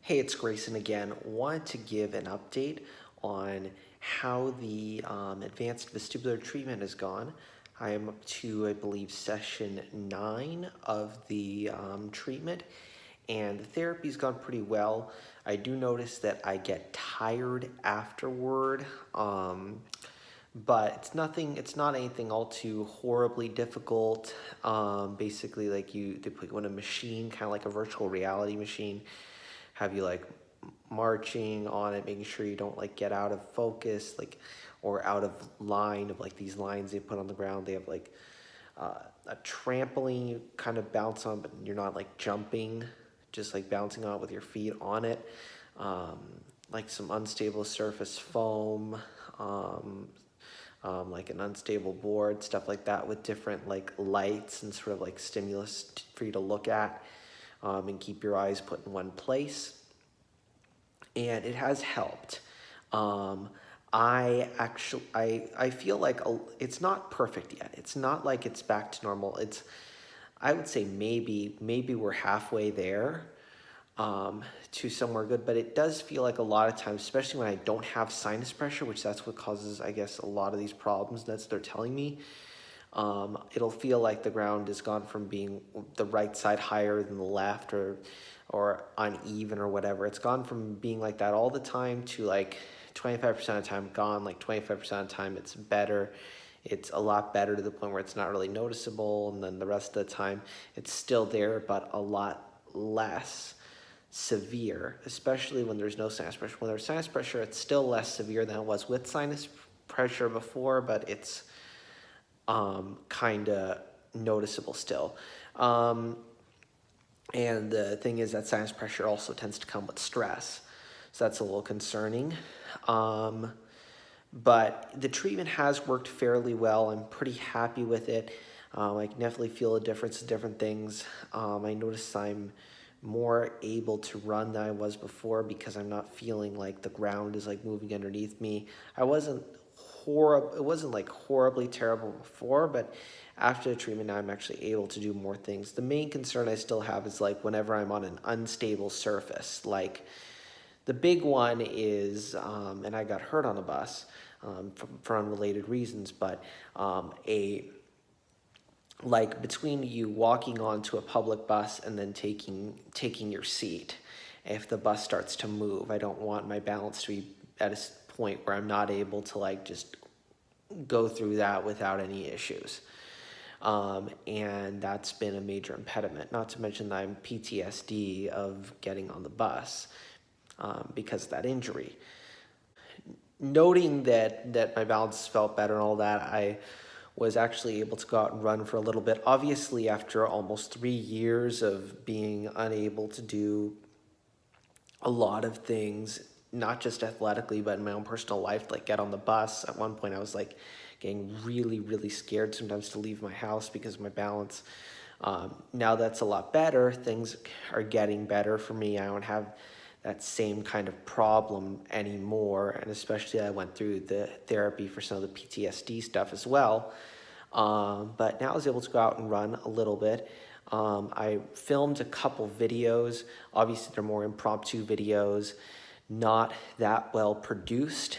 Hey, it's Greyson again. Wanted to give an update on how the advanced vestibular treatment has gone. I am up to, I believe, session 9 of the treatment, and the therapy's gone pretty well. I do notice that I get tired afterward, but it's not anything all too horribly difficult. Basically, like they put you in a machine, kind of like a virtual reality machine, have you like marching on it, making sure you don't like get out of focus, like, or out of line of like these lines they put on the ground. They have like a trampoline you kind of bounce on, but you're not like jumping, just like bouncing on it with your feet on it. Like some unstable surface foam, like an unstable board, stuff like that, with different like lights and sort of like stimulus for you to look at. And keep your eyes put in one place. And it has helped. I feel like it's not perfect yet. It's not like it's back to normal. I would say maybe we're halfway there to somewhere good, but it does feel like a lot of times, especially when I don't have sinus pressure, which that's what causes, I guess, a lot of these problems. That's what they're telling me. It'll feel like the ground has gone from being the right side higher than the left, or uneven or whatever. It's gone from being like that all the time to like 25% of the time gone, like 25% of the time it's better. It's a lot better to the point where it's not really noticeable, and then the rest of the time it's still there, but a lot less severe, especially when there's no sinus pressure. When there's sinus pressure, it's still less severe than it was with sinus pressure before, but it's kind of noticeable still. And the thing is that sinus pressure also tends to come with stress, so that's a little concerning. But the treatment has worked fairly well. I'm pretty happy with it. I can definitely feel a difference in different things. I notice I'm more able to run than I was before because I'm not feeling like the ground is like moving underneath me. It wasn't like horribly terrible before, but after the treatment now I'm actually able to do more things. The main concern I still have is like whenever I'm on an unstable surface. Like the big one is, and I got hurt on a bus for unrelated reasons, but like between you walking onto a public bus and then taking your seat, if the bus starts to move, I don't want my balance to be at a point where I'm not able to like just go through that without any issues. And that's been a major impediment, not to mention that I'm PTSD of getting on the bus because of that injury. Noting that my balance felt better and all that, I was actually able to go out and run for a little bit. Obviously, after almost 3 years of being unable to do a lot of things, not just athletically, but in my own personal life, like get on the bus. At one point, I was like getting really, really scared sometimes to leave my house because of my balance. Now that's a lot better. Things are getting better for me. I don't have that same kind of problem anymore, and especially I went through the therapy for some of the PTSD stuff as well. But now I was able to go out and run a little bit. I filmed a couple videos. Obviously, they're more impromptu videos, not that well produced,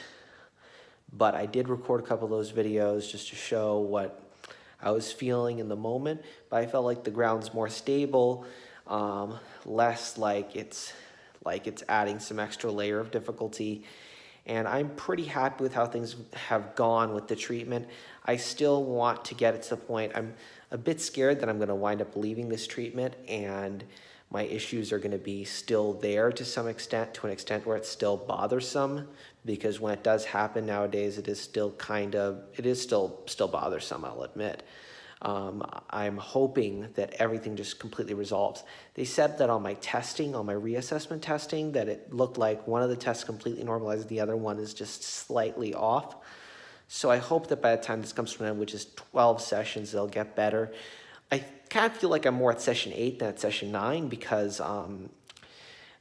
but I did record a couple of those videos just to show what I was feeling in the moment. But I felt like the ground's more stable, less like it's adding some extra layer of difficulty. And I'm pretty happy with how things have gone with the treatment. I still want to get it to the point. I'm a bit scared that I'm going to wind up leaving this treatment and my issues are going to be still there to some extent, to an extent where it's still bothersome, because when it does happen nowadays, it is still still bothersome, I'll admit. I'm hoping that everything just completely resolves. They said that on my testing, on my reassessment testing, that it looked like one of the tests completely normalized, the other one is just slightly off. So I hope that by the time this comes to an end, which is 12 sessions, they'll get better. I kind of feel like I'm more at session 8 than at session 9 because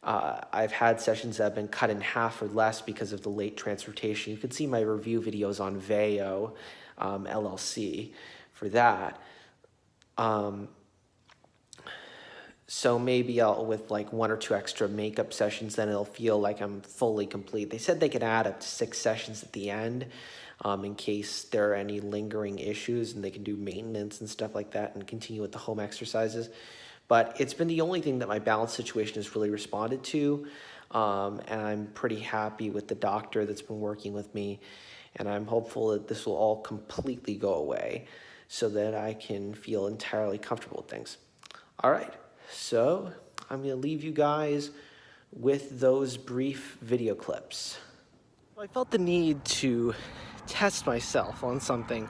I've had sessions that have been cut in half or less because of the late transportation. You can see my review videos on VEO, LLC, for that. So maybe I'll, with like 1 or 2 extra makeup sessions, then it'll feel like I'm fully complete. They said they could add up to 6 sessions at the end, in case there are any lingering issues, and they can do maintenance and stuff like that and continue with the home exercises. But it's been the only thing that my balance situation has really responded to, and I'm pretty happy with the doctor that's been working with me, and I'm hopeful that this will all completely go away so that I can feel entirely comfortable with things. All right. So I'm going to leave you guys with those brief video clips. I felt the need to test myself on something,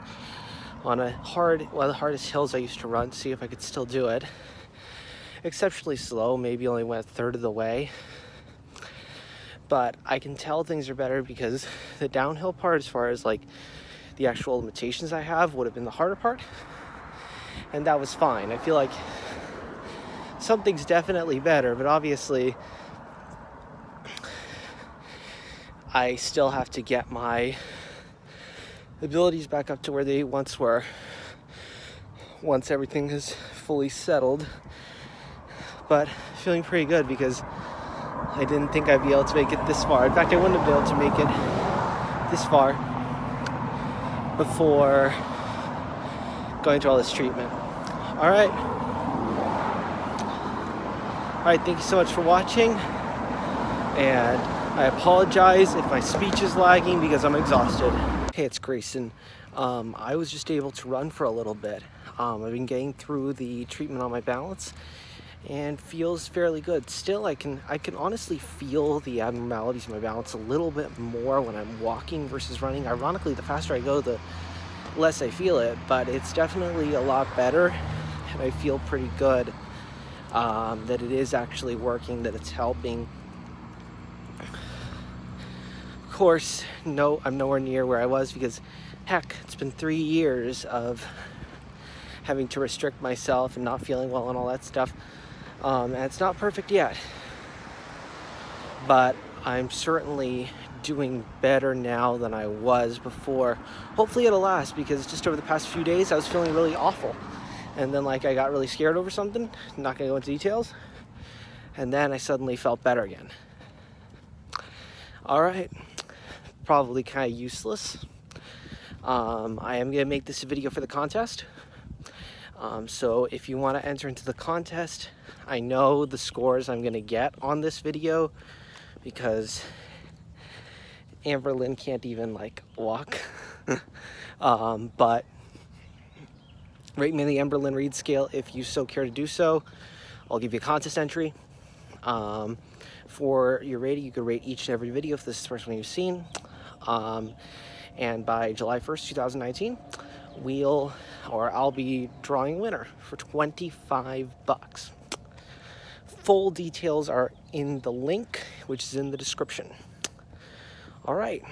on one of the hardest hills I used to run, see if I could still do it. Exceptionally slow, maybe only went a third of the way. But I can tell things are better because the downhill part, as far as like the actual limitations I have, would have been the harder part. And that was fine. I feel like something's definitely better, but obviously I still have to get my abilities back up to where they once were, once everything is fully settled. But feeling pretty good because I didn't think I'd be able to make it this far. In fact, I wouldn't have been able to make it this far before going through all this treatment. All right, thank you so much for watching, and I apologize if my speech is lagging because I'm exhausted. Hey, it's Greyson. I was just able to run for a little bit. I've been getting through the treatment on my balance and feels fairly good. Still, I can honestly feel the abnormalities in my balance a little bit more when I'm walking versus running. Ironically, the faster I go, the less I feel it, but it's definitely a lot better, and I feel pretty good that it is actually working, that it's helping. Of course, no, I'm nowhere near where I was because, heck, it's been 3 years of having to restrict myself and not feeling well and all that stuff. And it's not perfect yet, but I'm certainly doing better now than I was before. Hopefully it'll last, because just over the past few days I was feeling really awful, and then like I got really scared over something, not gonna go into details, and then I suddenly felt better again. All right, probably kind of useless. I am gonna make this a video for the contest. So if you want to enter into the contest, I know the scores I'm gonna get on this video because Amber Lynn can't even like walk. But rate me on the Amber Lynn Reed scale if you so care to do so. I'll give you a contest entry. For your rating, you can rate each and every video if this is the first one you've seen. And by July 1st, 2019, I'll be drawing a winner for $25. Full details are in the link, which is in the description. All right,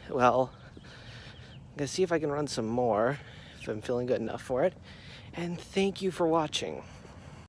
well, I'm gonna see if I can run some more, if I'm feeling good enough for it. And thank you for watching.